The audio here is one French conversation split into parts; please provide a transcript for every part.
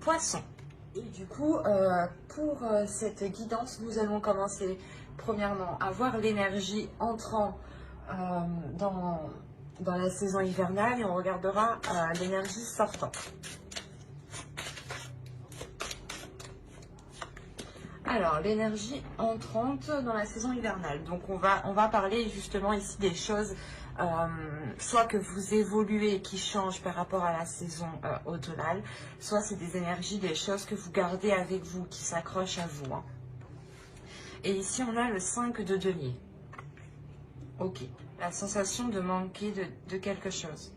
Poissons. Et du coup, pour cette guidance, nous allons commencer premièrement à voir l'énergie entrant dans la saison hivernale et on regardera l'énergie sortant. Alors, l'énergie entrante dans la saison hivernale. Donc, on va parler justement ici des choses, soit que vous évoluez, qui changent par rapport à la saison automnale, soit c'est des énergies, des choses que vous gardez avec vous, qui s'accrochent à vous. Hein. Et ici, on a le 5 de denier. Ok, la sensation de manquer de quelque chose.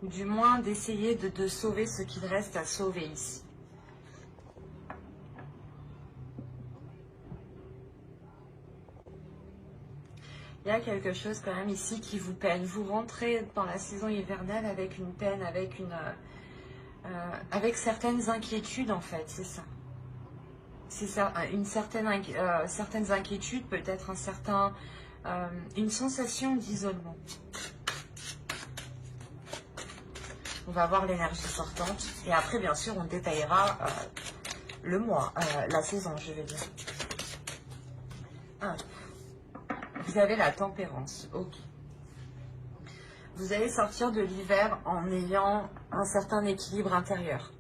Ou du moins d'essayer de sauver ce qu'il reste à sauver ici. Il y a quelque chose quand même ici qui vous peine. Vous rentrez dans la saison hivernale avec une peine, avec certaines inquiétudes en fait, c'est ça. C'est ça, certaines inquiétudes, peut-être une sensation d'isolement. On va voir l'énergie sortante. Et après, bien sûr, on détaillera le mois, la saison, je vais dire. Ah, vous avez la tempérance. Ok. Vous allez sortir de l'hiver en ayant un certain équilibre intérieur.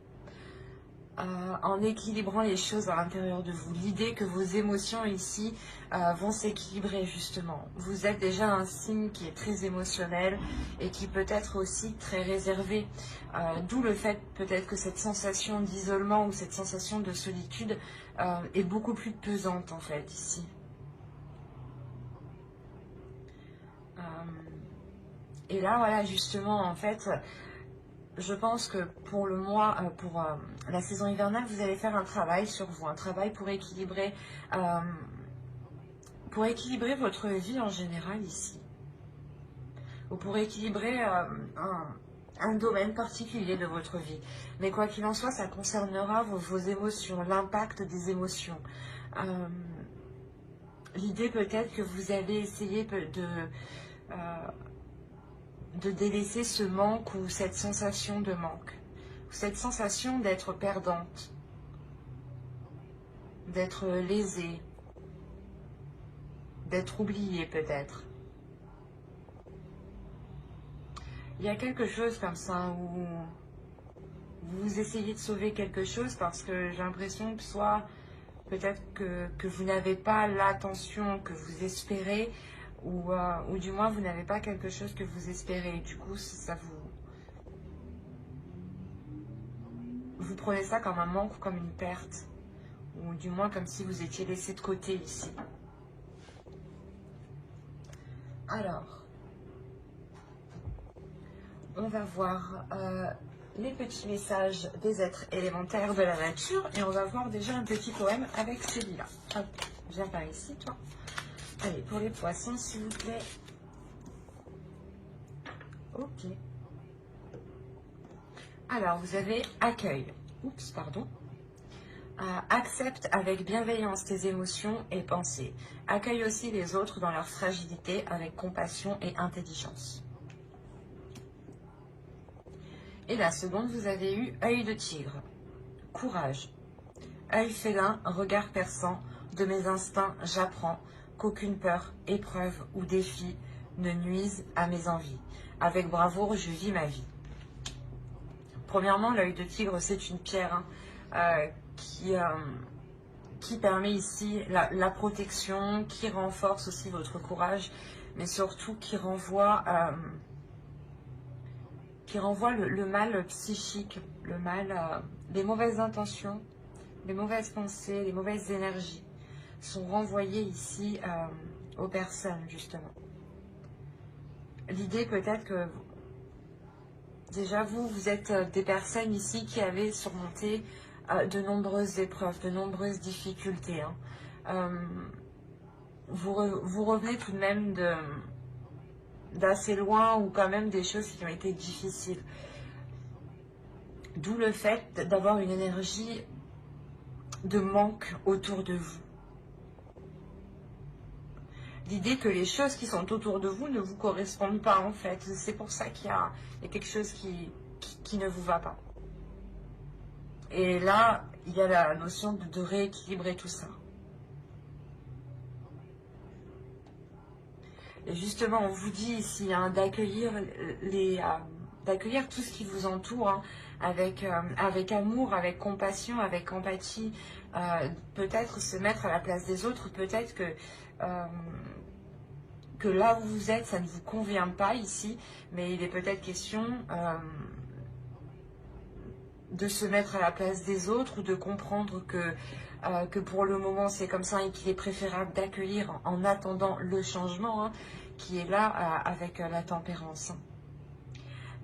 En équilibrant les choses à l'intérieur de vous. L'idée que vos émotions ici vont s'équilibrer justement. Vous êtes déjà un signe qui est très émotionnel et qui peut être aussi très réservé. D'où le fait peut-être que cette sensation d'isolement ou cette sensation de solitude est beaucoup plus pesante en fait ici. Et là voilà justement en fait... Je pense que pour le mois, pour la saison hivernale, vous allez faire un travail sur vous, un travail pour équilibrer votre vie en général ici. Ou pour équilibrer un domaine particulier de votre vie. Mais quoi qu'il en soit, ça concernera vos émotions, l'impact des émotions. L'idée peut-être que vous allez essayer de délaisser ce manque ou cette sensation de manque, ou cette sensation d'être perdante, d'être lésée, d'être oubliée peut-être. Il y a quelque chose comme ça où vous essayez de sauver quelque chose parce que j'ai l'impression que soit peut-être que vous n'avez pas l'attention que vous espérez, ou du moins vous n'avez pas quelque chose que vous espérez. Du coup, ça vous prenez ça comme un manque, comme une perte, ou du moins comme si vous étiez laissé de côté ici. Alors, on va voir les petits messages des êtres élémentaires de la nature et on va voir déjà un petit poème avec celui-là. Hop, viens par ici, toi. Allez, pour les poissons, s'il vous plaît. Ok. Alors, vous avez accueil. Oups, pardon. Accepte avec bienveillance tes émotions et pensées. Accueille aussi les autres dans leur fragilité avec compassion et intelligence. Et la seconde, vous avez eu œil de tigre. Courage. Œil félin, regard perçant, de mes instincts j'apprends qu'aucune peur, épreuve ou défi ne nuise à mes envies. Avec bravoure, je vis ma vie. Premièrement, l'œil de tigre, c'est une pierre qui permet ici la protection, qui renforce aussi votre courage, mais surtout qui renvoie le mal psychique, le mal, les mauvaises intentions, les mauvaises pensées, les mauvaises énergies sont renvoyées ici aux personnes, justement. L'idée peut-être que déjà vous êtes des personnes ici qui avez surmonté de nombreuses épreuves, de nombreuses difficultés. Hein. Vous revenez tout de même d'assez loin ou quand même des choses qui ont été difficiles. D'où le fait d'avoir une énergie de manque autour de vous. L'idée que les choses qui sont autour de vous ne vous correspondent pas en fait. C'est pour ça qu'il y a quelque chose qui ne vous va pas. Et là, il y a la notion de rééquilibrer tout ça. Et justement, on vous dit ici hein, d'accueillir d'accueillir tout ce qui vous entoure hein, avec amour, avec compassion, avec empathie. Peut-être se mettre à la place des autres, peut-être que là où vous êtes, ça ne vous convient pas ici, mais il est peut-être question de se mettre à la place des autres ou de comprendre que pour le moment c'est comme ça et qu'il est préférable d'accueillir en attendant le changement hein, qui est là avec la tempérance.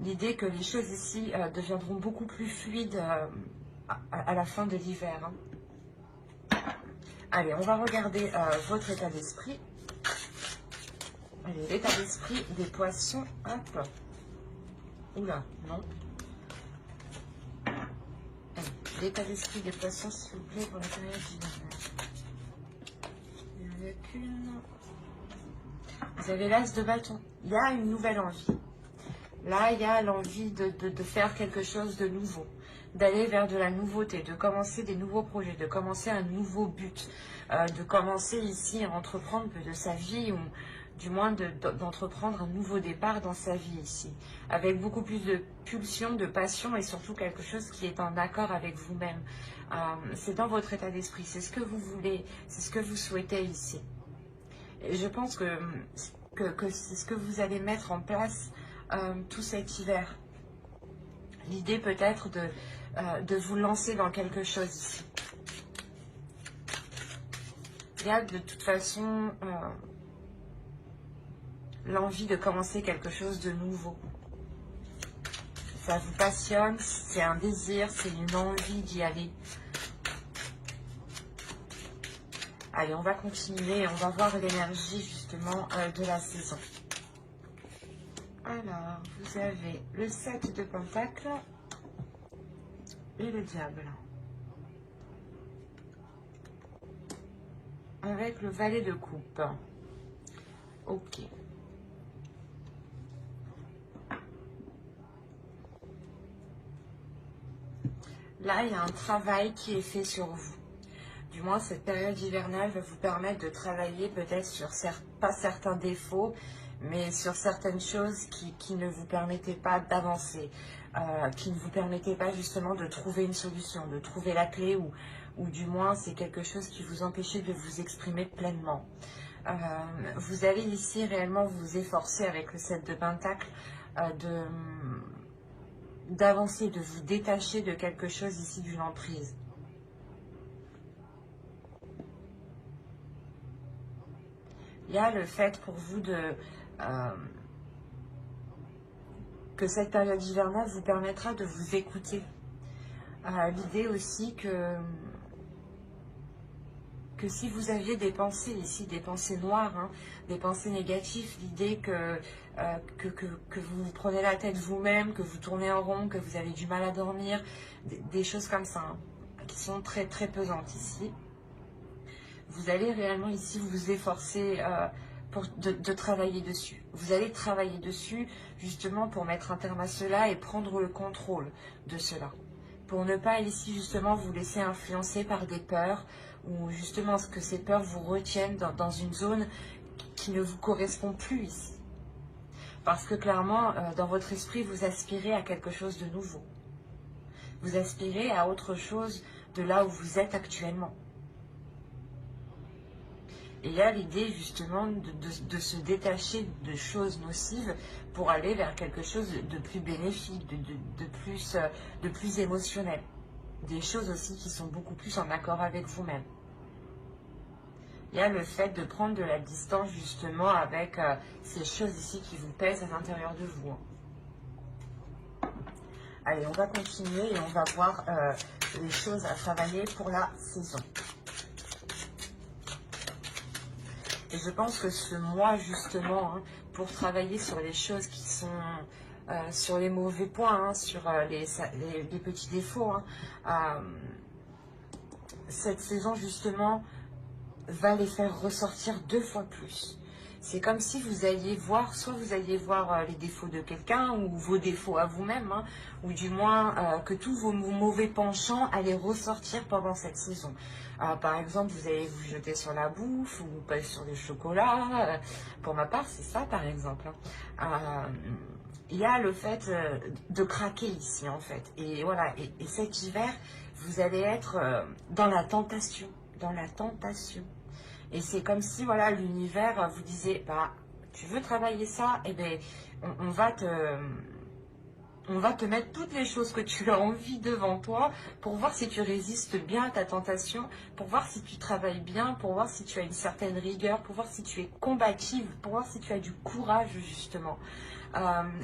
L'idée que les choses ici deviendront beaucoup plus fluides à la fin de l'hiver. Hein. Allez, on va regarder votre état d'esprit. Allez, l'état d'esprit des poissons. Hop. Oula, non. L'état d'esprit des poissons, s'il vous plaît, pour la période hivernale. Il n'y en a qu'une. Vous avez l'as de bâton. Il y a une nouvelle envie. Là, il y a l'envie de faire quelque chose de nouveau, d'aller vers de la nouveauté, de commencer des nouveaux projets, de commencer un nouveau but, de commencer ici à entreprendre de sa vie ou du moins d'entreprendre un nouveau départ dans sa vie ici, avec beaucoup plus de pulsion, de passion et surtout quelque chose qui est en accord avec vous-même. C'est dans votre état d'esprit, c'est ce que vous voulez, c'est ce que vous souhaitez ici. Et je pense que c'est ce que vous allez mettre en place tout cet hiver. L'idée peut-être de vous lancer dans quelque chose ici. Il y a de toute façon l'envie de commencer quelque chose de nouveau. Ça vous passionne, c'est un désir, c'est une envie d'y aller. Allez, on va continuer, on va voir l'énergie justement de la saison. Alors, vous avez le 7 de Pentacles et le diable. Avec le valet de coupe. Ok. Là, il y a un travail qui est fait sur vous. Du moins, cette période hivernale va vous permettre de travailler peut-être sur, pas certains défauts, mais sur certaines choses qui ne vous permettaient pas d'avancer, qui ne vous permettaient pas justement de trouver une solution, de trouver la clé, ou du moins c'est quelque chose qui vous empêchait de vous exprimer pleinement. Vous allez ici réellement vous efforcer avec le 7 de Pentacle d'avancer, de vous détacher de quelque chose ici d'une emprise. Il y a le fait pour vous que cette période hivernale vous permettra de vous écouter. L'idée aussi que si vous aviez des pensées ici, des pensées noires, hein, des pensées négatives, l'idée que vous vous prenez la tête vous-même, que vous tournez en rond, que vous avez du mal à dormir, des choses comme ça, hein, qui sont très très pesantes ici. Vous allez réellement ici vous efforcer de travailler dessus. Vous allez travailler dessus justement pour mettre un terme à cela et prendre le contrôle de cela. Pour ne pas ici justement vous laisser influencer par des peurs ou justement que ces peurs vous retiennent dans une zone qui ne vous correspond plus ici. Parce que clairement, dans votre esprit, vous aspirez à quelque chose de nouveau. Vous aspirez à autre chose de là où vous êtes actuellement. Et il y a l'idée justement de se détacher de choses nocives pour aller vers quelque chose de plus bénéfique, de plus émotionnel. Des choses aussi qui sont beaucoup plus en accord avec vous-même. Il y a le fait de prendre de la distance justement avec ces choses ici qui vous pèsent à l'intérieur de vous. Allez, on va continuer et on va voir les choses à travailler pour la saison. Et je pense que ce mois, justement, hein, pour travailler sur les choses qui sont sur les mauvais points, hein, sur les petits défauts, hein, cette saison, justement, va les faire ressortir 2 fois plus. C'est comme si vous alliez voir, soit vous alliez voir les défauts de quelqu'un ou vos défauts à vous-même, hein, ou du moins que tous vos mauvais penchants allaient ressortir pendant cette saison. Par exemple, vous allez vous jeter sur la bouffe ou pas sur le chocolat. Pour ma part, c'est ça par exemple, hein. Il y a le fait de craquer ici en fait. Et voilà, et cet hiver, vous allez être dans la tentation, dans la tentation. Et c'est comme si, voilà, l'univers vous disait, bah, tu veux travailler ça, eh bien, on va te mettre toutes les choses que tu as envie devant toi pour voir si tu résistes bien à ta tentation, pour voir si tu travailles bien, pour voir si tu as une certaine rigueur, pour voir si tu es combative, pour voir si tu as du courage, justement.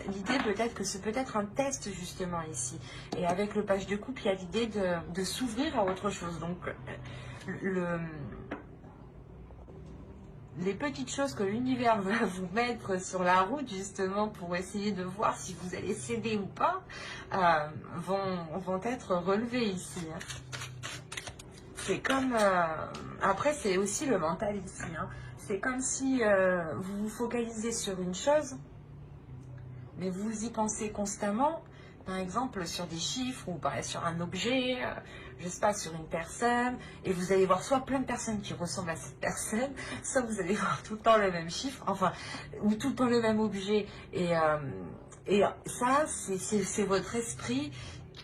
L'idée peut-être que c'est peut-être un test justement ici. Et avec le page de coupe, il y a l'idée de s'ouvrir à autre chose. Donc, les petites choses que l'univers va vous mettre sur la route justement pour essayer de voir si vous allez céder ou pas, vont être relevées ici, hein. C'est comme... après, c'est aussi le mental ici, hein. C'est comme si vous vous focalisez sur une chose, mais vous y pensez constamment, par exemple sur des chiffres ou sur un objet, je ne sais pas, sur une personne, et vous allez voir soit plein de personnes qui ressemblent à cette personne, soit vous allez voir tout le temps le même chiffre, enfin, ou tout le temps le même objet, et ça, c'est votre esprit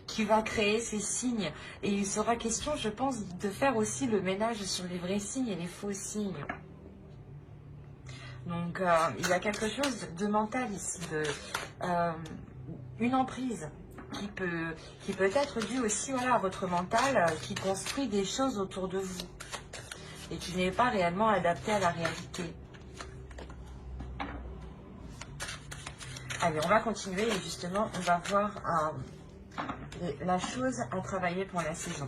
qui va créer ces signes, et il sera question, je pense, de faire aussi le ménage sur les vrais signes et les faux signes. Donc, il y a quelque chose de mental ici, une emprise qui peut être due aussi, voilà, à votre mental qui construit des choses autour de vous et qui n'est pas réellement adapté à la réalité. Allez, on va continuer et justement, on va voir la chose à travailler pour la saison.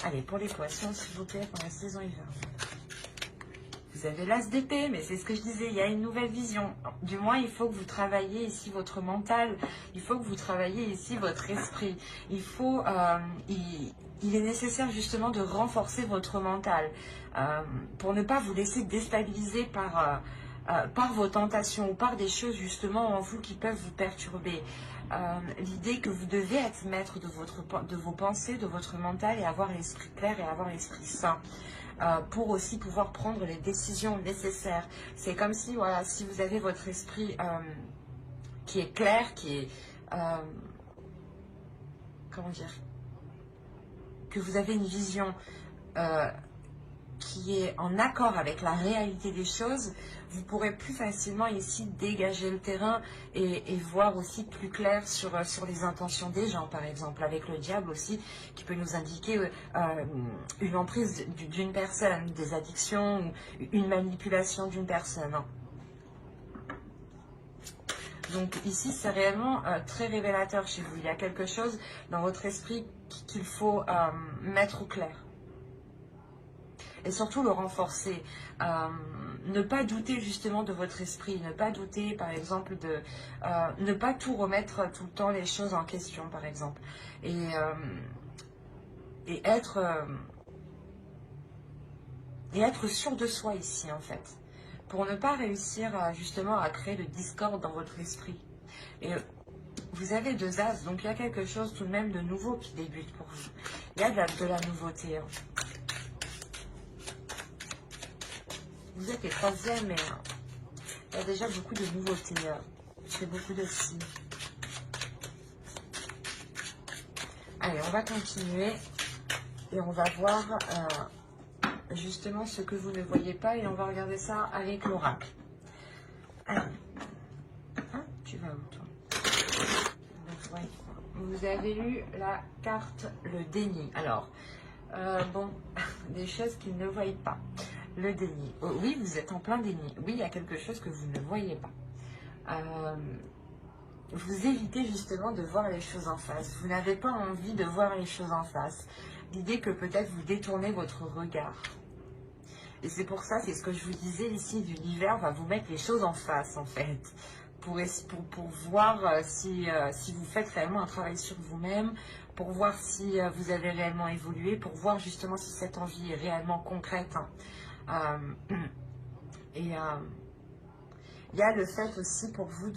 Allez, pour les poissons, s'il vous plaît, pour la saison hiver. Vous avez l'as d'épée, mais c'est ce que je disais, il y a une nouvelle vision. Du moins, il faut que vous travailliez ici votre mental, il faut que vous travailliez ici votre esprit. Il est nécessaire justement de renforcer votre mental pour ne pas vous laisser déstabiliser par vos tentations ou par des choses justement en vous qui peuvent vous perturber. L'idée que vous devez être maître de vos pensées, de votre mental et avoir l'esprit clair et avoir l'esprit sain. Pour aussi pouvoir prendre les décisions nécessaires. C'est comme si, voilà, si vous avez votre esprit qui est clair, qui est, comment dire, que vous avez une vision qui est en accord avec la réalité des choses, vous pourrez plus facilement ici dégager le terrain et voir aussi plus clair sur les intentions des gens, par exemple, avec le diable aussi, qui peut nous indiquer une emprise d'une personne, des addictions, ou une manipulation d'une personne. Donc ici, c'est réellement très révélateur chez vous. Il y a quelque chose dans votre esprit qu'il faut mettre au clair. Et surtout le renforcer. Ne pas douter justement de votre esprit, ne pas douter par exemple ne pas tout remettre tout le temps les choses en question par exemple. Et être sûr de soi ici en fait. Pour ne pas réussir justement à créer le discorde dans votre esprit. Et vous avez 2 as, donc il y a quelque chose tout de même de nouveau qui débute pour vous. Il y a de la nouveauté. Vous êtes les 3e, mais il y a déjà beaucoup de nouveautés. C'est beaucoup de signes. Allez, on va continuer et on va voir justement ce que vous ne voyez pas et on va regarder ça avec l'oracle. Allez. Hein, tu vas où toi? Donc, ouais. Vous avez eu la carte le déni. Alors, bon, des choses qu'ils ne voient pas. Le déni. Oh, oui, vous êtes en plein déni. Oui, il y a quelque chose que vous ne voyez pas. Vous évitez justement de voir les choses en face. Vous n'avez pas envie de voir les choses en face. L'idée que peut-être vous détournez votre regard. Et c'est pour ça, c'est ce que je vous disais ici, l'univers va vous mettre les choses en face en fait. Pour voir si vous faites réellement un travail sur vous-même, pour voir si vous avez réellement évolué, pour voir justement si cette envie est réellement concrète. Hein. il y a le fait aussi pour vous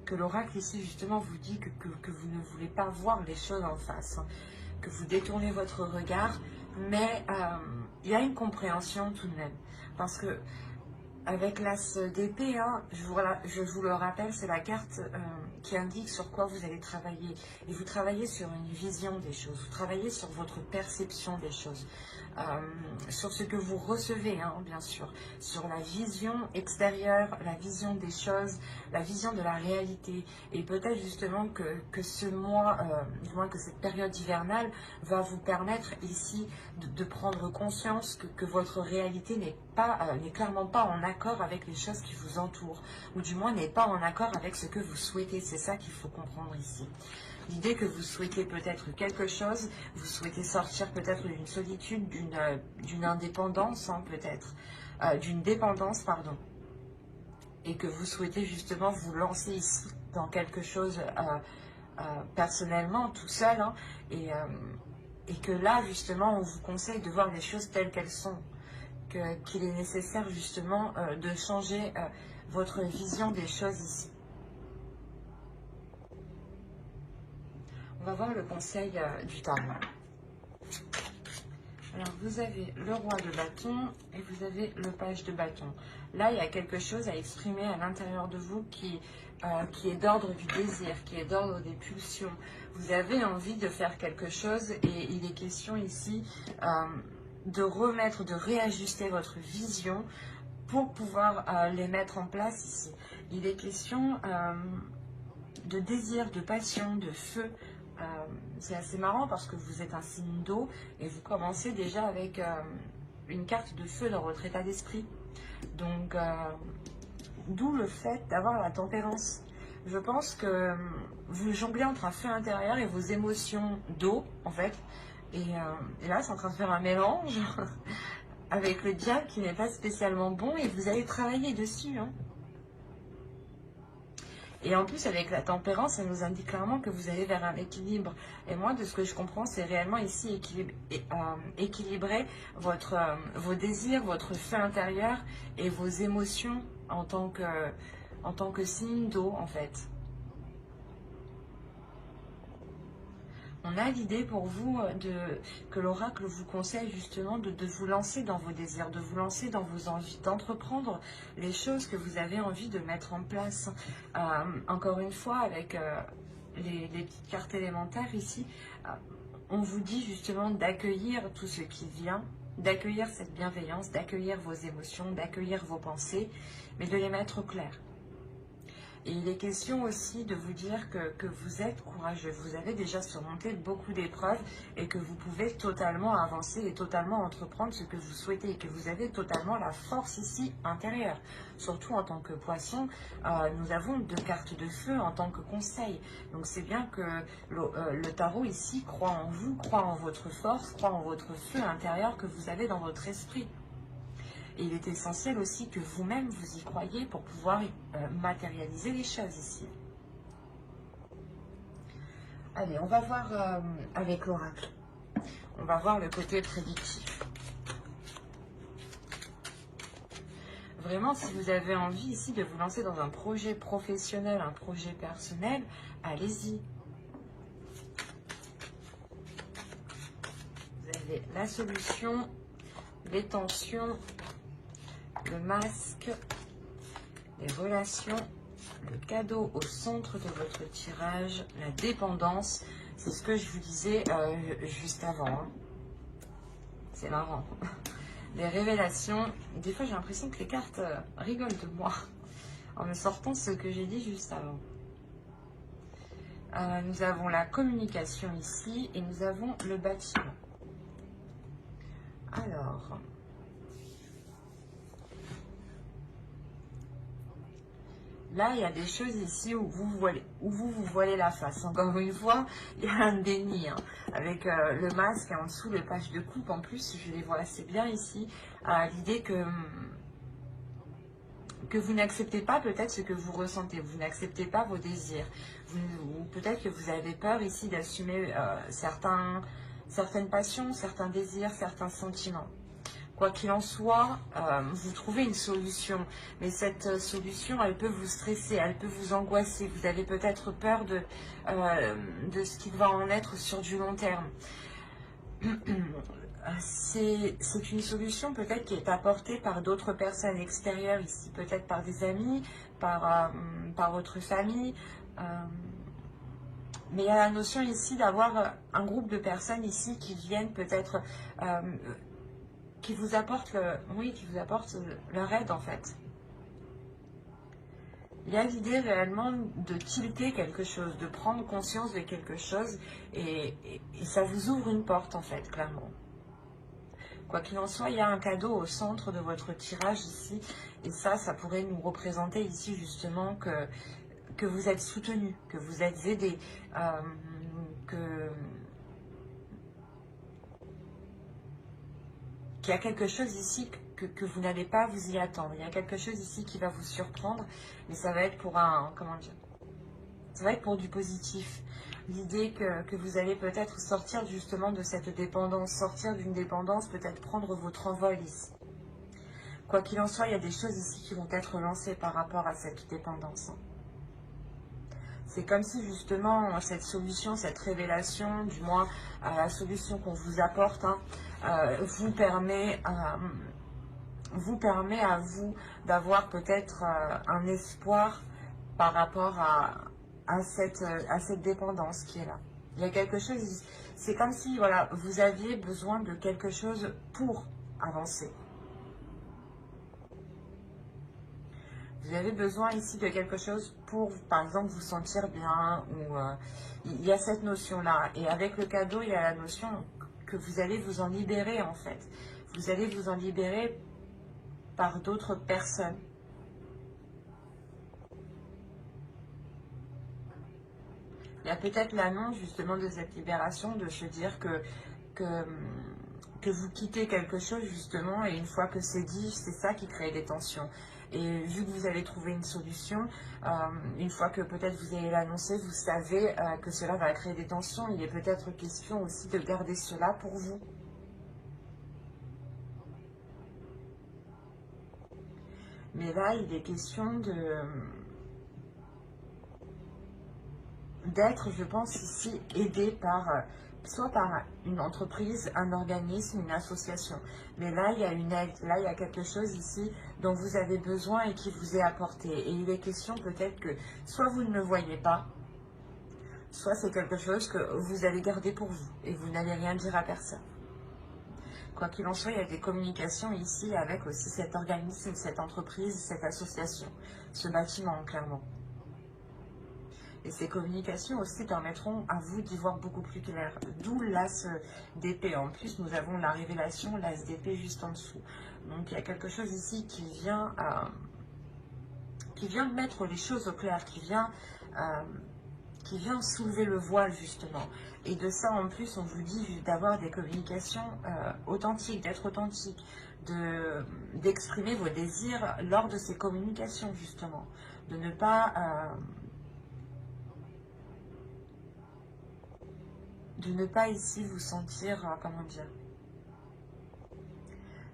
que l'oracle ici justement vous dit que vous ne voulez pas voir les choses en face, hein, que vous détournez votre regard, mais il y a une compréhension tout de même. Parce que avec l'as d'épée, hein, je vous le rappelle, c'est la carte qui indique sur quoi vous allez travailler. Et vous travaillez sur une vision des choses, vous travaillez sur votre perception des choses, sur ce que vous recevez, hein, bien sûr, sur la vision extérieure, la vision des choses, la vision de la réalité. Et peut-être justement que ce mois, du moins que cette période hivernale, va vous permettre ici de prendre conscience que votre réalité n'est clairement pas en accord avec les choses qui vous entourent, ou du moins n'est pas en accord avec ce que vous souhaitez. C'est ça qu'il faut comprendre ici. L'idée que vous souhaitez peut-être quelque chose, vous souhaitez sortir peut-être d'une solitude, d'une indépendance, hein, peut-être, d'une dépendance, pardon, et que vous souhaitez justement vous lancer ici dans quelque chose personnellement, tout seul, hein, et que là, justement, on vous conseille de voir les choses telles qu'elles sont, qu'il est nécessaire justement de changer votre vision des choses ici. On va voir le conseil du tarot. Alors, vous avez le roi de bâton et vous avez le page de bâton. Là, il y a quelque chose à exprimer à l'intérieur de vous qui est d'ordre du désir, qui est d'ordre des pulsions. Vous avez envie de faire quelque chose et il est question ici de remettre, de réajuster votre vision pour pouvoir les mettre en place ici. Il est question de désir, de passion, de feu. C'est assez marrant parce que vous êtes un signe d'eau et vous commencez déjà avec une carte de feu dans votre état d'esprit. Donc, d'où le fait d'avoir la tempérance. Je pense que vous jonglez entre un feu intérieur et vos émotions d'eau, en fait. Et là, c'est en train de faire un mélange avec le diable qui n'est pas spécialement bon et vous allez travailler dessus, hein. Et en plus, avec la tempérance, ça nous indique clairement que vous allez vers un équilibre. Et moi, de ce que je comprends, c'est réellement ici équilibrer vos désirs, votre feu intérieur et vos émotions en tant que signe d'eau, en fait. On a l'idée pour vous que l'oracle vous conseille justement de vous lancer dans vos désirs, de vous lancer dans vos envies, d'entreprendre les choses que vous avez envie de mettre en place. Encore une fois, avec les petites cartes élémentaires ici, on vous dit justement d'accueillir tout ce qui vient, d'accueillir cette bienveillance, d'accueillir vos émotions, d'accueillir vos pensées, mais de les mettre au clair. Et il est question aussi de vous dire que vous êtes courageux, vous avez déjà surmonté beaucoup d'épreuves et que vous pouvez totalement avancer et totalement entreprendre ce que vous souhaitez et que vous avez totalement la force ici intérieure. Surtout en tant que poisson, nous avons 2 cartes de feu en tant que conseil. Donc c'est bien que le tarot ici croit en vous, croit en votre force, croit en votre feu intérieur que vous avez dans votre esprit. Et il est essentiel aussi que vous-même vous y croyez pour pouvoir matérialiser les choses ici. Allez, on va voir avec l'oracle. On va voir le côté prédictif. Vraiment, si vous avez envie ici de vous lancer dans un projet professionnel, un projet personnel, allez-y. Vous avez la solution, les tensions, le masque, les relations, le cadeau au centre de votre tirage, la dépendance. C'est ce que je vous disais juste avant. Hein. C'est marrant. Les révélations. Des fois, j'ai l'impression que les cartes rigolent de moi en me sortant ce que j'ai dit juste avant. Nous avons la communication ici et nous avons le bâtiment. Alors... Là, il y a des choses ici où vous vous voilez la face. Encore une fois, il y a un déni. Hein, avec le masque et en dessous, le page de coupe. En plus, je les vois assez bien ici. L'idée que vous n'acceptez pas peut-être ce que vous ressentez. Vous n'acceptez pas vos désirs. Ou peut-être que vous avez peur ici d'assumer certaines passions, certains désirs, certains sentiments. Quoi qu'il en soit, vous trouvez une solution. Mais cette solution, elle peut vous stresser, elle peut vous angoisser. Vous avez peut-être peur de ce qu'il va en être sur du long terme. C'est une solution peut-être qui est apportée par d'autres personnes extérieures ici, peut-être par des amis, par votre famille. Mais il y a la notion ici d'avoir un groupe de personnes ici qui viennent peut-être, qui vous apportent leur aide en fait. Il y a l'idée réellement de tilter quelque chose, de prendre conscience de quelque chose et ça vous ouvre une porte en fait, clairement. Quoi qu'il en soit, il y a un cadeau au centre de votre tirage ici et ça pourrait nous représenter ici justement que vous êtes soutenu, que vous êtes aidé, qu'il y a quelque chose ici que vous n'allez pas vous y attendre. Il y a quelque chose ici qui va vous surprendre, mais ça va être pour ça va être pour du positif. L'idée que vous allez peut-être sortir justement de cette dépendance, sortir d'une dépendance, peut-être prendre votre envol ici. Quoi qu'il en soit, il y a des choses ici qui vont être lancées par rapport à cette dépendance. C'est comme si justement cette solution, cette révélation, du moins la solution qu'on vous apporte, vous permet à vous d'avoir peut-être un espoir par rapport à cette dépendance qui est là. Il y a quelque chose, c'est comme si voilà, vous aviez besoin de quelque chose pour avancer. Vous avez besoin ici de quelque chose pour, par exemple, vous sentir bien. Ou il y a cette notion-là. Et avec le cadeau, il y a la notion que vous allez vous en libérer, en fait. Vous allez vous en libérer par d'autres personnes. Il y a peut-être l'annonce, justement, de cette libération, de se dire que vous quittez quelque chose, justement, et une fois que c'est dit, c'est ça qui crée des tensions. Et vu que vous avez trouvé une solution, une fois que peut-être vous allez l'annoncer, vous savez que cela va créer des tensions. Il est peut-être question aussi de garder cela pour vous. Mais là, il est question d'être, je pense, ici aidé par soit par une entreprise, un organisme, une association. Mais là, il y a une aide, là, il y a quelque chose ici dont vous avez besoin et qui vous est apporté. Et il est question peut-être que soit vous ne le voyez pas, soit c'est quelque chose que vous allez garder pour vous et vous n'allez rien dire à personne. Quoi qu'il en soit, il y a des communications ici avec aussi cet organisme, cette entreprise, cette association, ce bâtiment, clairement. Et ces communications aussi permettront à vous d'y voir beaucoup plus clair. D'où l'as d'épée. En plus, nous avons la révélation, l'as d'épée juste en dessous. Donc, il y a quelque chose ici qui vient mettre les choses au clair, qui vient soulever le voile, justement. Et de ça, en plus, on vous dit d'avoir des communications authentiques, d'être authentique, d'exprimer vos désirs lors de ces communications, justement. De ne pas ici vous sentir, comment dire,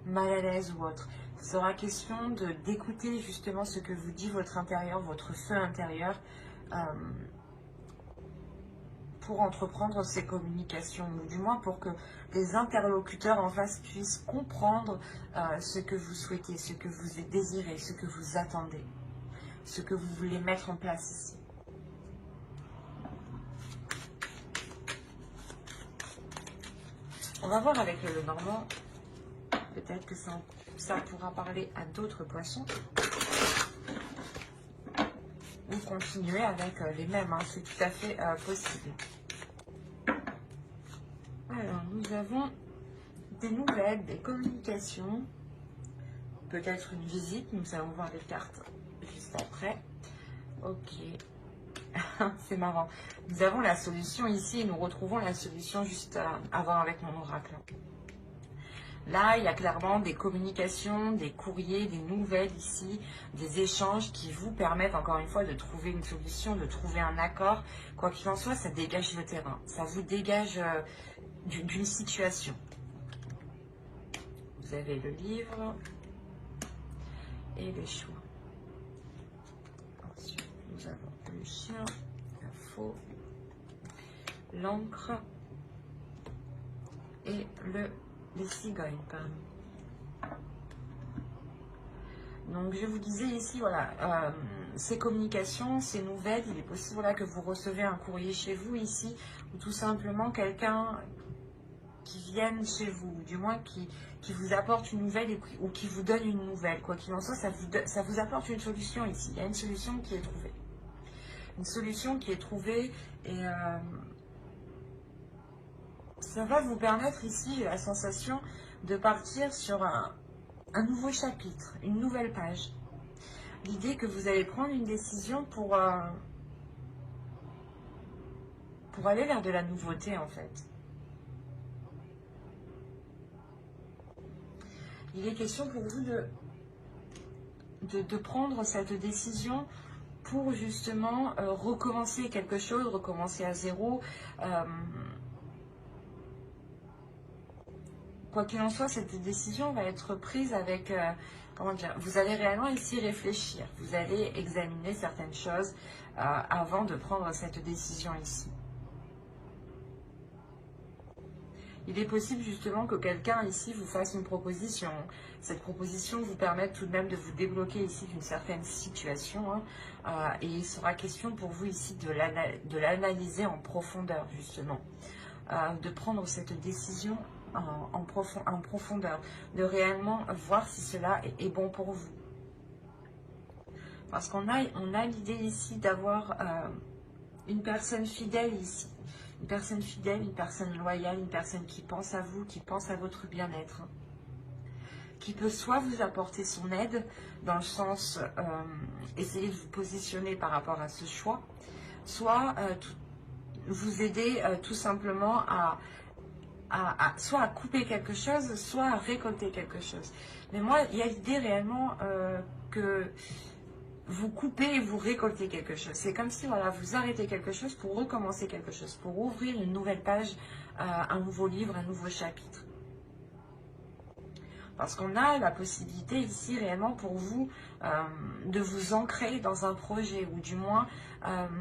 mal à l'aise ou autre. Il sera question d'écouter justement ce que vous dit votre intérieur, votre feu intérieur, pour entreprendre ces communications, ou du moins pour que les interlocuteurs en face puissent comprendre ce que vous souhaitez, ce que vous désirez, ce que vous attendez, ce que vous voulez mettre en place ici. On va voir avec le Normand. Peut-être que ça pourra parler à d'autres poissons. Ou continuer avec les mêmes. Hein, c'est tout à fait possible. Alors, nous avons des nouvelles, des communications. Peut-être une visite. Nous allons voir les cartes juste après. Ok. C'est marrant. Nous avons la solution ici et nous retrouvons la solution juste avant avec mon oracle. Là, il y a clairement des communications, des courriers, des nouvelles ici, des échanges qui vous permettent encore une fois de trouver une solution, de trouver un accord. Quoi qu'il en soit, ça dégage le terrain. Ça vous dégage d'une situation. Vous avez le livre et le choix. Ensuite, nous avons le chien, la faux, l'encre et les cigognes, pardon. Donc je vous disais ici, voilà, ces communications, ces nouvelles, il est possible voilà, que vous recevez un courrier chez vous ici, ou tout simplement quelqu'un qui vienne chez vous, ou du moins qui vous apporte une nouvelle ou qui vous donne une nouvelle. Quoi qu'il en soit, ça vous apporte une solution ici. Il y a une solution qui est trouvée. Une solution qui est trouvée et ça va vous permettre ici la sensation de partir sur un nouveau chapitre, une nouvelle page. L'idée que vous allez prendre une décision pour aller vers de la nouveauté en fait. Il est question pour vous de prendre cette décision pour justement recommencer quelque chose, recommencer à zéro. Quoi qu'il en soit, cette décision va être prise avec, comment dire, vous allez réellement ici réfléchir. Vous allez examiner certaines choses avant de prendre cette décision ici. Il est possible justement que quelqu'un ici vous fasse une proposition. Cette proposition vous permette tout de même de vous débloquer ici d'une certaine situation. Et il sera question pour vous ici de l'analyser en profondeur justement. De prendre cette décision en profondeur. De réellement voir si cela est bon pour vous. Parce qu'on a l'idée ici d'avoir une personne fidèle ici. Une personne fidèle, une personne loyale, une personne qui pense à vous, qui pense à votre bien-être. Qui peut soit vous apporter son aide, dans le sens essayer de vous positionner par rapport à ce choix, soit vous aider tout simplement soit à couper quelque chose, soit à récolter quelque chose. Mais moi, il y a l'idée réellement que vous coupez et vous récoltez quelque chose. C'est comme si voilà, vous arrêtez quelque chose pour recommencer quelque chose, pour ouvrir une nouvelle page, un nouveau livre, un nouveau chapitre. Parce qu'on a la possibilité ici réellement pour vous de vous ancrer dans un projet, ou du moins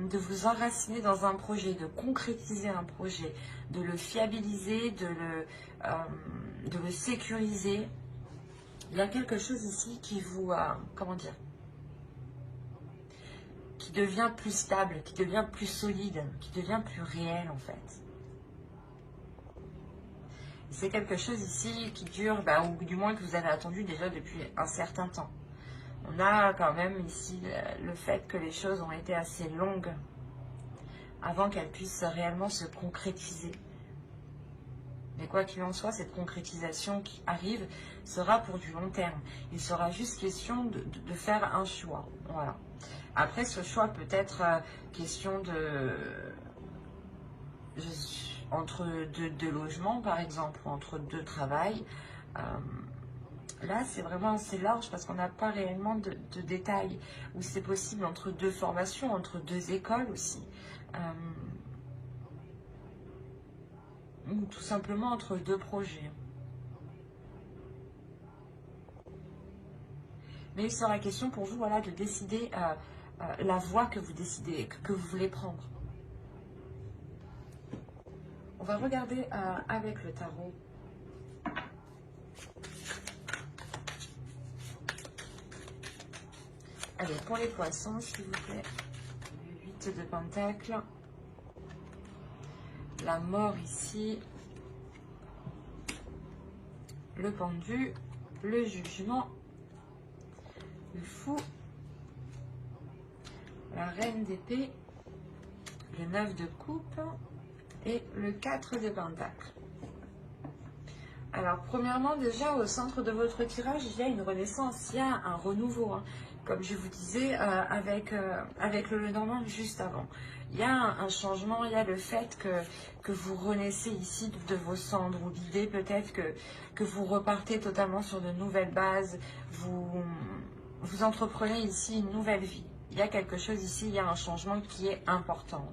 de vous enraciner dans un projet, de concrétiser un projet, de le fiabiliser, de le sécuriser. Il y a quelque chose ici qui vous, comment dire, qui devient plus stable, qui devient plus solide, qui devient plus réel en fait. C'est quelque chose ici qui dure, ou du moins que vous avez attendu déjà depuis un certain temps. On a quand même ici le fait que les choses ont été assez longues avant qu'elles puissent réellement se concrétiser. Mais quoi qu'il en soit, cette concrétisation qui arrive sera pour du long terme. Il sera juste question de faire un choix. Voilà. Après, ce choix peut être question entre deux logements, par exemple, ou entre deux travails. Là, c'est vraiment assez large parce qu'on n'a pas réellement de détails. Ou c'est possible entre deux formations, entre deux écoles aussi. Ou tout simplement entre deux projets. Mais il sera question pour vous voilà, de décider la voie que vous décidez, que vous voulez prendre. On va regarder avec le tarot. Allez, pour les poissons, s'il vous plaît. Le 8 de Pentacle. La mort ici. Le pendu. Le jugement. Le fou. La reine d'épée. Le 9 de coupe. Et le 4 de Pentacle. Alors, premièrement, déjà, au centre de votre tirage, il y a une renaissance, il y a un renouveau. Hein. Comme je vous disais avec le Lenormand juste avant. Il y a un changement, il y a le fait que vous renaissez ici de vos cendres, ou l'idée peut-être que vous repartez totalement sur de nouvelles bases, vous entreprenez ici une nouvelle vie. Il y a quelque chose ici, il y a un changement qui est important.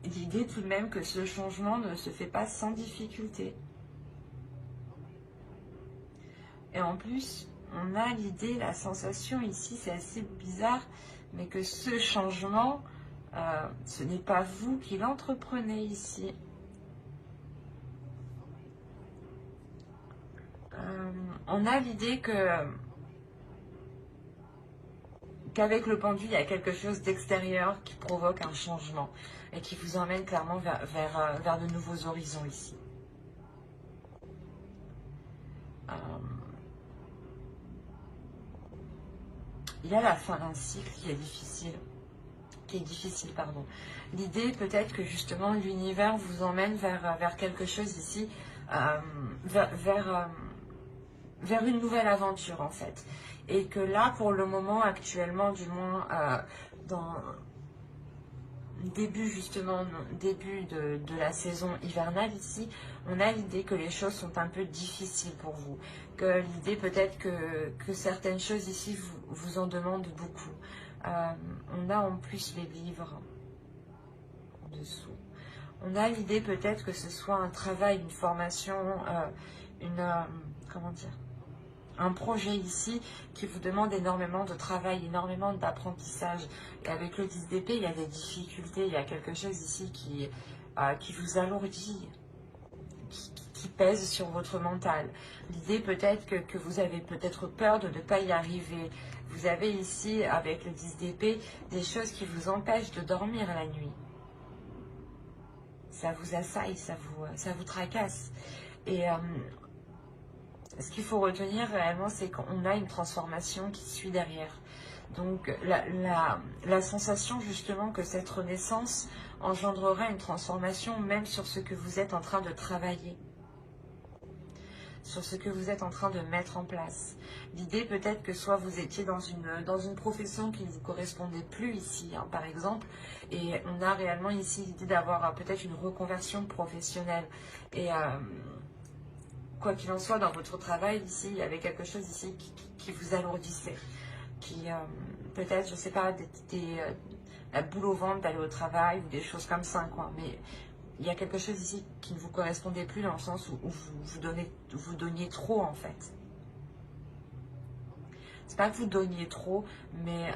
l'idée tout de même que ce changement ne se fait pas sans difficulté. Et en plus, on a l'idée, la sensation ici, c'est assez bizarre, mais que ce changement, ce n'est pas vous qui l'entreprenez ici. On a l'idée qu'avec le pendu, il y a quelque chose d'extérieur qui provoque un changement et qui vous emmène clairement vers de nouveaux horizons ici. Il y a la fin d'un cycle qui est difficile. Pardon. L'idée peut-être que justement l'univers vous emmène vers quelque chose ici, vers une nouvelle aventure en fait. Et que là, pour le moment, actuellement, du moins, dans début de la saison hivernale ici, on a l'idée que les choses sont un peu difficiles pour vous. Que l'idée peut-être que certaines choses ici vous en demandent beaucoup. On a en plus les livres en dessous. On a l'idée peut-être que ce soit un travail, une formation, comment dire, un projet ici qui vous demande énormément de travail, énormément d'apprentissage. Et avec le 10 d'épée, il y a des difficultés, il y a quelque chose ici qui vous alourdit, qui pèse sur votre mental. L'idée peut-être que vous avez peut-être peur de ne pas y arriver. Vous avez ici, avec le 10 d'épée, des choses qui vous empêchent de dormir la nuit. Ça vous assaille, ça vous tracasse. Et ce qu'il faut retenir réellement, c'est qu'on a une transformation qui suit derrière. Donc la sensation justement que cette renaissance engendrera une transformation même sur ce que vous êtes en train de travailler, sur ce que vous êtes en train de mettre en place. L'idée peut-être que soit vous étiez dans une profession qui ne vous correspondait plus ici, hein, par exemple, et on a réellement ici l'idée d'avoir peut-être une reconversion professionnelle. Et quoi qu'il en soit, dans votre travail ici, il y avait quelque chose ici qui vous alourdissait, qui peut-être, je ne sais pas, la boule au ventre d'aller au travail ou des choses comme ça, quoi. Mais il y a quelque chose ici qui ne vous correspondait plus dans le sens où vous donniez trop en fait. C'est pas que vous donniez trop, mais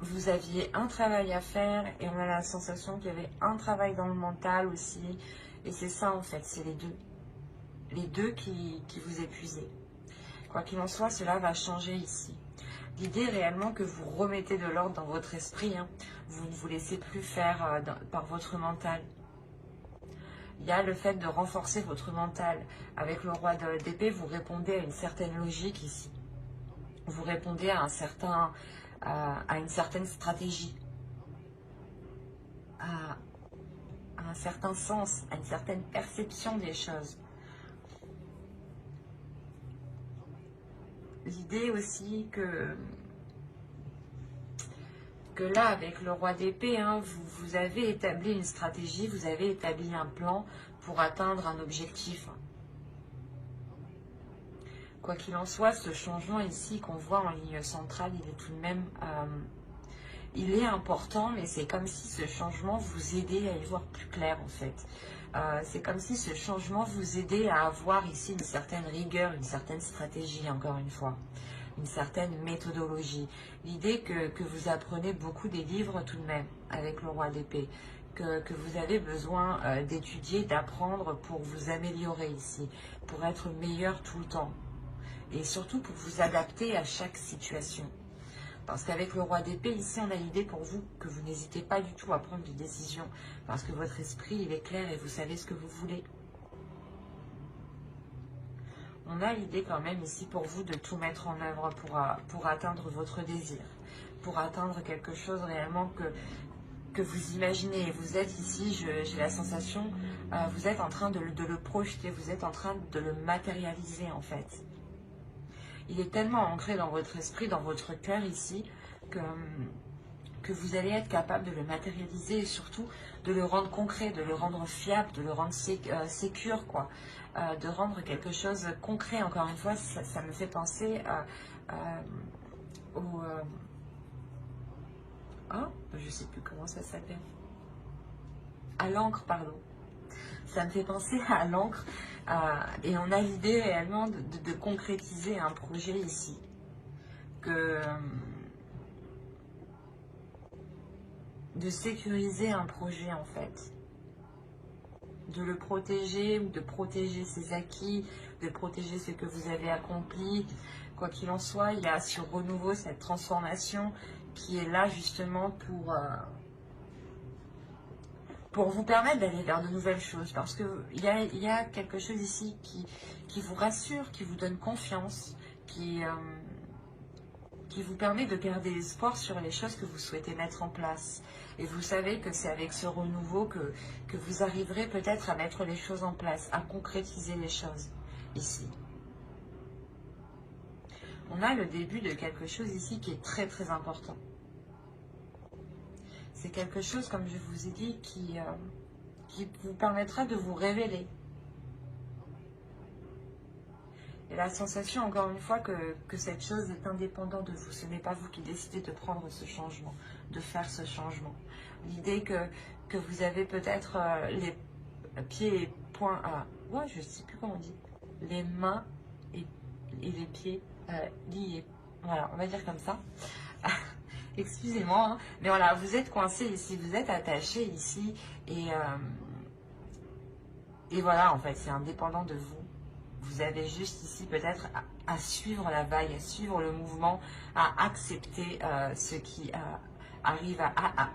vous aviez un travail à faire et on a la sensation qu'il y avait un travail dans le mental aussi. Et c'est ça en fait, c'est les deux. Les deux qui vous épuisaient. Quoi qu'il en soit, cela va changer ici. L'idée réellement que vous remettez de l'ordre dans votre esprit, hein. Vous ne vous laissez plus faire par votre mental. Il y a le fait de renforcer votre mental. Avec le roi d'épée, vous répondez à une certaine logique ici. Vous répondez à une certaine stratégie, à un certain sens, à une certaine perception des choses. L'idée aussi que là, avec le roi d'épée, hein, vous avez établi une stratégie, vous avez établi un plan pour atteindre un objectif. Quoi qu'il en soit, ce changement ici qu'on voit en ligne centrale, il est tout de même... il est important, mais c'est comme si ce changement vous aidait à y voir plus clair en fait. C'est comme si ce changement vous aidait à avoir ici une certaine rigueur, une certaine stratégie, encore une fois. Une certaine méthodologie. L'idée que vous apprenez beaucoup des livres tout de même avec le roi d'épée, que vous avez besoin d'étudier, d'apprendre pour vous améliorer ici, pour être meilleur tout le temps et surtout pour vous adapter à chaque situation. Parce qu'avec le roi d'épée, ici on a l'idée pour vous que vous n'hésitez pas du tout à prendre des décisions parce que votre esprit il est clair et vous savez ce que vous voulez. On a l'idée quand même ici pour vous de tout mettre en œuvre pour atteindre votre désir, pour atteindre quelque chose réellement que vous imaginez. Vous êtes ici, j'ai la sensation, vous êtes en train de le projeter, vous êtes en train de le matérialiser en fait. Il est tellement ancré dans votre esprit, dans votre cœur ici, que vous allez être capable de le matérialiser et surtout de le rendre concret, de le rendre fiable, de le rendre sécure, quoi. De rendre quelque chose concret. Encore une fois, ça me fait penser Hein, je sais plus comment ça s'appelle. À l'encre, pardon. Ça me fait penser à l'encre. Et on a l'idée réellement de concrétiser un projet ici. De sécuriser un projet en fait. De le protéger ou de protéger ses acquis, de protéger ce que vous avez accompli. Quoi qu'il en soit, il y a sur renouveau cette transformation qui est là justement pour vous permettre d'aller vers de nouvelles choses. Parce qu'il y a quelque chose ici qui vous rassure, qui vous donne confiance, qui vous permet de garder espoir sur les choses que vous souhaitez mettre en place. Et vous savez que c'est avec ce renouveau que vous arriverez peut-être à mettre les choses en place, à concrétiser les choses ici. On a le début de quelque chose ici qui est très très important. C'est quelque chose, comme je vous ai dit, qui vous permettra de vous révéler. Et la sensation, encore une fois, que cette chose est indépendante de vous. Ce n'est pas vous qui décidez de prendre ce changement, de faire ce changement. L'idée que vous avez peut-être les pieds et poings ouais, je ne sais plus comment on dit. Les mains et les pieds liés. Voilà, on va dire comme ça. Excusez-moi, hein, mais voilà, vous êtes coincé ici, vous êtes attaché ici. Et voilà, en fait, c'est indépendant de vous. Vous avez juste ici peut-être à suivre la vague, à suivre le mouvement, à accepter ce qui arrive à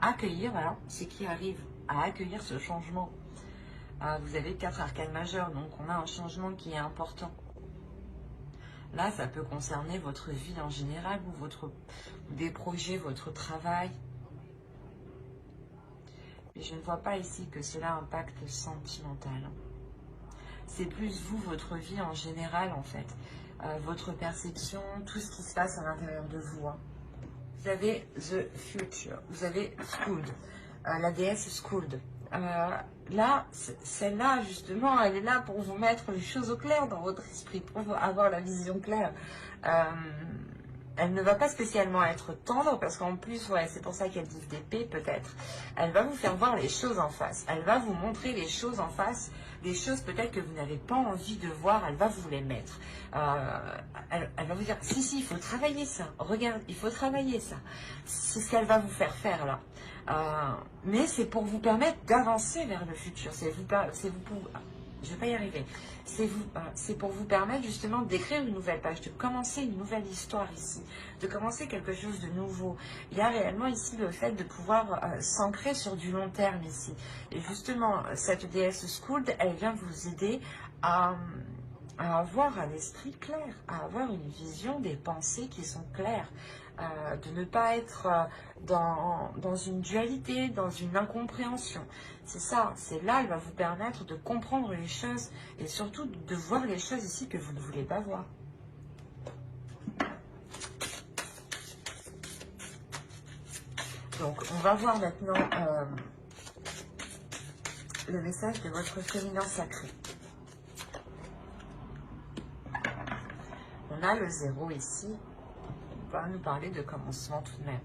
accueillir, voilà, ce qui arrive à accueillir ce changement. Vous avez 4 arcanes majeures, donc on a un changement qui est important. Là, ça peut concerner votre vie en général, ou des projets, votre travail. Mais je ne vois pas ici que cela impacte sentimental. C'est plus vous, votre vie en général en fait, votre perception, tout ce qui se passe à l'intérieur de vous. Hein. Vous avez The Future, vous avez Skuld, la déesse Skuld. Là, celle-là justement, elle est là pour vous mettre les choses au clair dans votre esprit, pour avoir la vision claire. Elle ne va pas spécialement être tendre, parce qu'en plus, ouais, c'est pour ça qu'elle dit d'épée peut-être. Elle va vous faire voir les choses en face. Elle va vous montrer les choses en face, des choses peut-être que vous n'avez pas envie de voir, elle va vous les mettre. Elle va vous dire, si, il faut travailler ça. Regarde, il faut travailler ça. C'est ce qu'elle va vous faire faire là. Mais c'est pour vous permettre d'avancer vers le futur. Je vais pas y arriver. C'est pour vous permettre justement d'écrire une nouvelle page, de commencer une nouvelle histoire ici, de commencer quelque chose de nouveau. Il y a réellement ici le fait de pouvoir s'ancrer sur du long terme ici. Et justement, cette déesse Skuld, elle vient vous aider à avoir un esprit clair, à avoir une vision des pensées qui sont claires, de ne pas être dans une dualité, dans une incompréhension. C'est ça, c'est là, elle va vous permettre de comprendre les choses et surtout de voir les choses ici que vous ne voulez pas voir. Donc, on va voir maintenant le message de votre féminin sacré. On a le 0 ici, on va nous parler de commencement tout de même.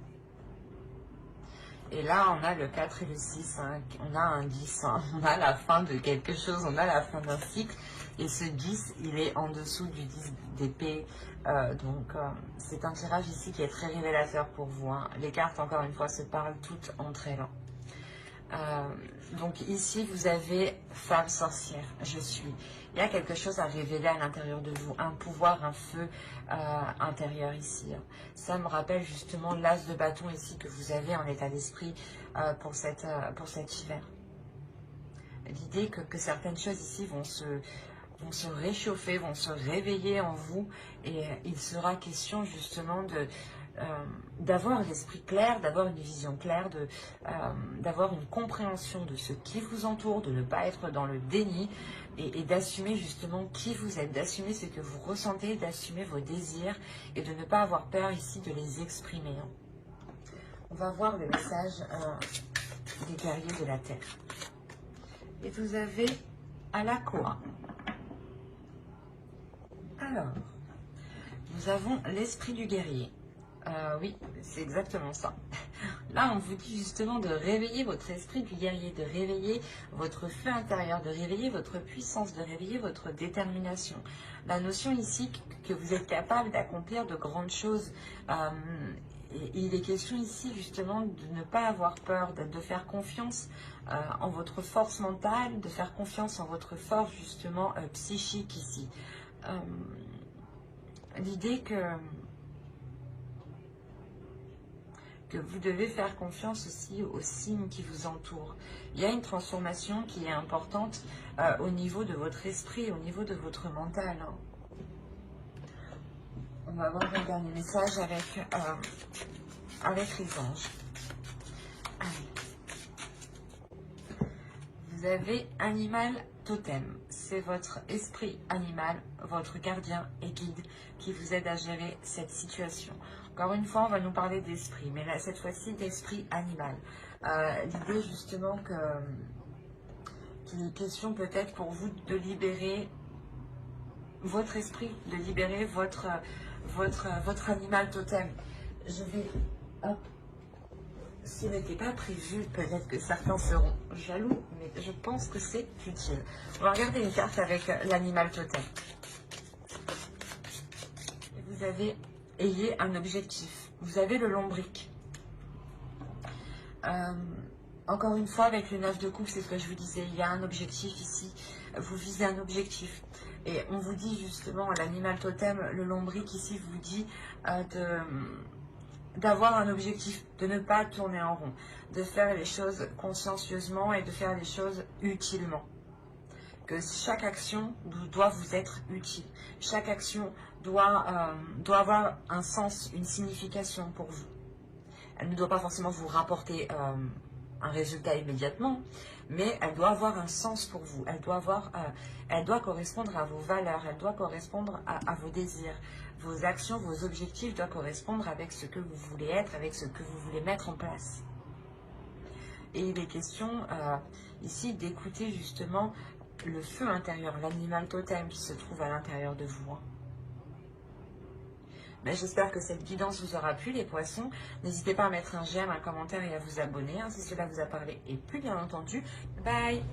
Et là, on a le 4 et le 6, hein. On a un 10, hein. On a la fin de quelque chose, on a la fin d'un cycle. Et ce 10, il est en dessous du 10 d'épée. Donc, c'est un tirage ici qui est très révélateur pour vous. Hein. Les cartes, encore une fois, se parlent toutes entre elles. Donc ici, vous avez femme sorcière, je suis. Il y a quelque chose à révéler à l'intérieur de vous, un pouvoir, un feu intérieur ici. Ça me rappelle justement l'as de bâton ici que vous avez en état d'esprit pour cet hiver. L'idée que certaines choses ici vont se réchauffer, vont se réveiller en vous et il sera question justement d'avoir l'esprit clair, d'avoir une vision claire, d'avoir une compréhension de ce qui vous entoure, de ne pas être dans le déni et d'assumer justement qui vous êtes, d'assumer ce que vous ressentez, d'assumer vos désirs et de ne pas avoir peur ici de les exprimer. On va voir le message des guerriers de la Terre. Et vous avez Alakoa. Alors, nous avons l'esprit du guerrier. Oui, c'est exactement ça. Là, on vous dit justement de réveiller votre esprit du guerrier, de réveiller votre feu intérieur, de réveiller votre puissance, de réveiller votre détermination. La notion ici que vous êtes capable d'accomplir de grandes choses. Et il est question ici justement de ne pas avoir peur, de faire confiance en votre force mentale, de faire confiance en votre force justement psychique ici. L'idée que vous devez faire confiance aussi aux signes qui vous entourent. Il y a une transformation qui est importante au niveau de votre esprit, au niveau de votre mental. Hein. On va voir un dernier message avec les anges. Allez. Vous avez animal totem. C'est votre esprit animal, votre gardien et guide qui vous aide à gérer cette situation. Encore une fois, on va nous parler d'esprit, mais là, cette fois-ci, d'esprit animal. L'idée, justement, qu'il est question peut-être pour vous de libérer votre esprit, de libérer votre animal totem. Je vais... Hop. Ce n'était pas prévu, peut-être que certains seront jaloux, mais je pense que c'est utile. On va regarder une carte avec l'animal totem. Vous ayez un objectif. Vous avez le lombric. Encore une fois, avec le 9 de coupe, c'est ce que je vous disais. Il y a un objectif ici. Vous visez un objectif. Et on vous dit justement, l'animal totem, le lombric ici vous dit d'avoir un objectif, de ne pas tourner en rond, de faire les choses consciencieusement et de faire les choses utilement. Que chaque action doit vous être utile. Chaque action doit avoir un sens, une signification pour vous. Elle ne doit pas forcément vous rapporter un résultat immédiatement, mais elle doit avoir un sens pour vous. Elle doit correspondre à vos valeurs, elle doit correspondre à vos désirs. Vos actions, vos objectifs doivent correspondre avec ce que vous voulez être, avec ce que vous voulez mettre en place. Et il est question ici d'écouter justement le feu intérieur, l'animal totem qui se trouve à l'intérieur de vous. Mais j'espère que cette guidance vous aura plu, les poissons. N'hésitez pas à mettre un j'aime, un commentaire et à vous abonner si cela vous a parlé. Et plus bien entendu, bye!